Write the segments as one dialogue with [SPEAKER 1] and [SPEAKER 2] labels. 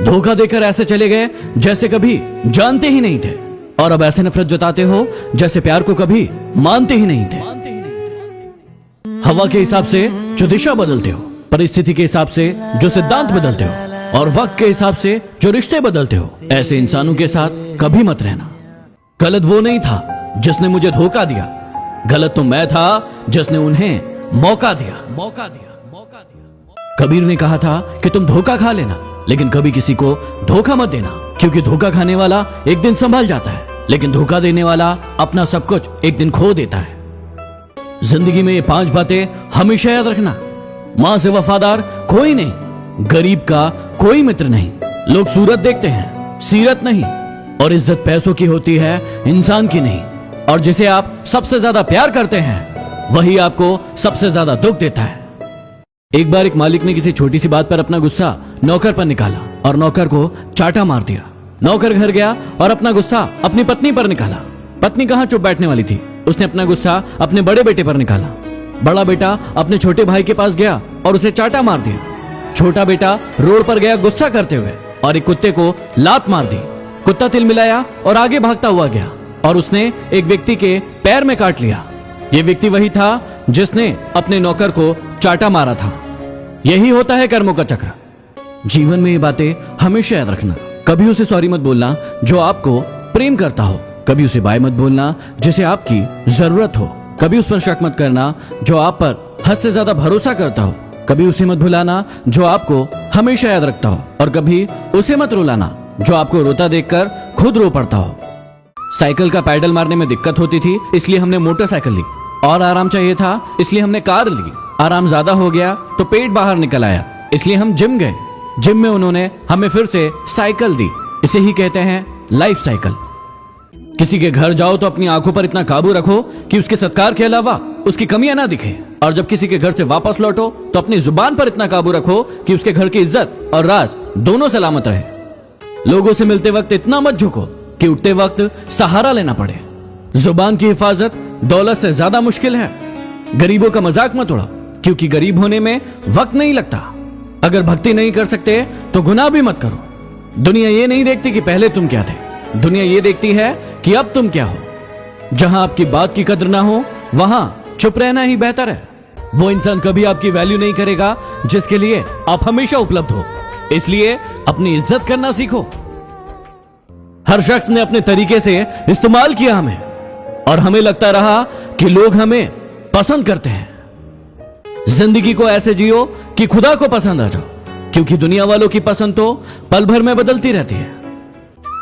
[SPEAKER 1] धोखा देकर ऐसे चले गए जैसे कभी जानते ही नहीं थे, और अब ऐसे नफरत जताते हो जैसे प्यार को कभी मानते ही नहीं थे। हवा के हिसाब से जो दिशा बदलते हो, परिस्थिति के हिसाब से जो सिद्धांत बदलते हो, और वक्त के हिसाब से जो रिश्ते बदलते हो, ऐसे इंसानों के साथ कभी मत रहना। गलत वो नहीं था जिसने मुझे धोखा दिया, गलत तो मैं था जिसने उन्हें मौका दिया। कबीर ने कहा था कि तुम धोखा खा लेना, लेकिन कभी किसी को धोखा मत देना, क्योंकि धोखा खाने वाला एक दिन संभल जाता है, लेकिन धोखा देने वाला अपना सब कुछ एक दिन खो देता है। जिंदगी में ये 5 बातें हमेशा याद रखना। मां से वफादार कोई नहीं, गरीब का कोई मित्र नहीं, लोग सूरत देखते हैं सीरत नहीं, और इज्जत पैसों की होती है इंसान की नहीं, और जिसे आप सबसे ज्यादा प्यार करते हैं वही आपको सबसे ज्यादा दुख देता है। एक बार एक मालिक ने किसी छोटी सी बात पर अपना गुस्सा नौकर पर निकाला और नौकर को चाटा मार दिया। नौकर घर गया और अपना गुस्सा अपनी पत्नी पर निकाला। पत्नी कहां चुप बैठने वाली थी, उसने अपना गुस्सा अपने बड़े बेटे पर निकाला। बड़ा बेटा अपने छोटे भाई के पास गया और उसे चाटा मार दिया। छोटा बेटा रोड पर गया गुस्सा करते हुए और एक कुत्ते को लात मार दी। कुत्ता तिलमिलाया और आगे भागता हुआ गया और उसने एक व्यक्ति के पैर में काट लिया। यह व्यक्ति वही था जिसने अपने नौकर को चाटा मारा था। यही होता है कर्मों का चक्र। जीवन में ये बातें हमेशा याद रखना। कभी उसे सॉरी मत बोलना जो आपको प्रेम करता हो, कभी उसे बाय मत बोलना जिसे आपकी जरूरत हो, कभी उस पर शक मत करना जो आप पर हद से ज्यादा भरोसा करता हो, कभी उसे मत भुलाना जो आपको हमेशा याद रखता हो, और कभी उसे मत रुलाना जो आपको रोता देखकर खुद रो पड़ता हो। साइकिल का पैडल मारने में दिक्कत होती थी, इसलिए हमने मोटरसाइकिल ली, और आराम चाहिए था इसलिए हमने कार ली। आराम ज्यादा हो गया तो पेट बाहर निकल आया, इसलिए हम जिम गए। जिम में उन्होंने हमें फिर से साइकिल दी। इसे ही कहते हैं लाइफ साइकिल। किसी के घर जाओ तो अपनी आंखों पर इतना काबू रखो कि उसके सत्कार के अलावा उसकी कमियां ना दिखे, और जब किसी के घर से वापस लौटो तो अपनी जुबान पर इतना काबू रखो कि उसके घर की इज्जत और राज दोनों सलामत रहे। लोगों से मिलते वक्त इतना मत झुको कि उठते वक्त सहारा लेना पड़े। जुबान की हिफाजत दौलत से ज्यादा मुश्किल है। गरीबों का मजाक मत उड़ा, क्योंकि गरीब होने में वक्त नहीं लगता। अगर भक्ति नहीं कर सकते तो गुनाह भी मत करो। दुनिया ये नहीं देखती कि पहले तुम क्या थे, दुनिया ये देखती है कि अब तुम क्या हो। जहां आपकी बात की कद्र ना हो वहां चुप रहना ही बेहतर है। वो इंसान कभी आपकी वैल्यू नहीं करेगा जिसके लिए आप हमेशा उपलब्ध हो, इसलिए अपनी इज्जत करना सीखो। हर शख्स ने अपने तरीके से इस्तेमाल किया हमें, और हमें लगता रहा कि लोग हमें पसंद करते हैं। जिंदगी को ऐसे जियो कि खुदा को पसंद आ जाओ, क्योंकि दुनिया वालों की पसंद तो पल भर में बदलती रहती है।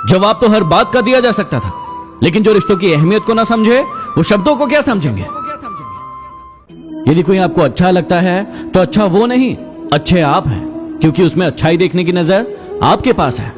[SPEAKER 1] जवाब तो हर बात का दिया जा सकता था, लेकिन जो रिश्तों की अहमियत को ना समझे वो शब्दों को क्या समझेंगे। यदि कोई आपको अच्छा लगता है तो अच्छा वो नहीं, अच्छे आप हैं, क्योंकि उसमें अच्छाई देखने की नजर आपके पास है।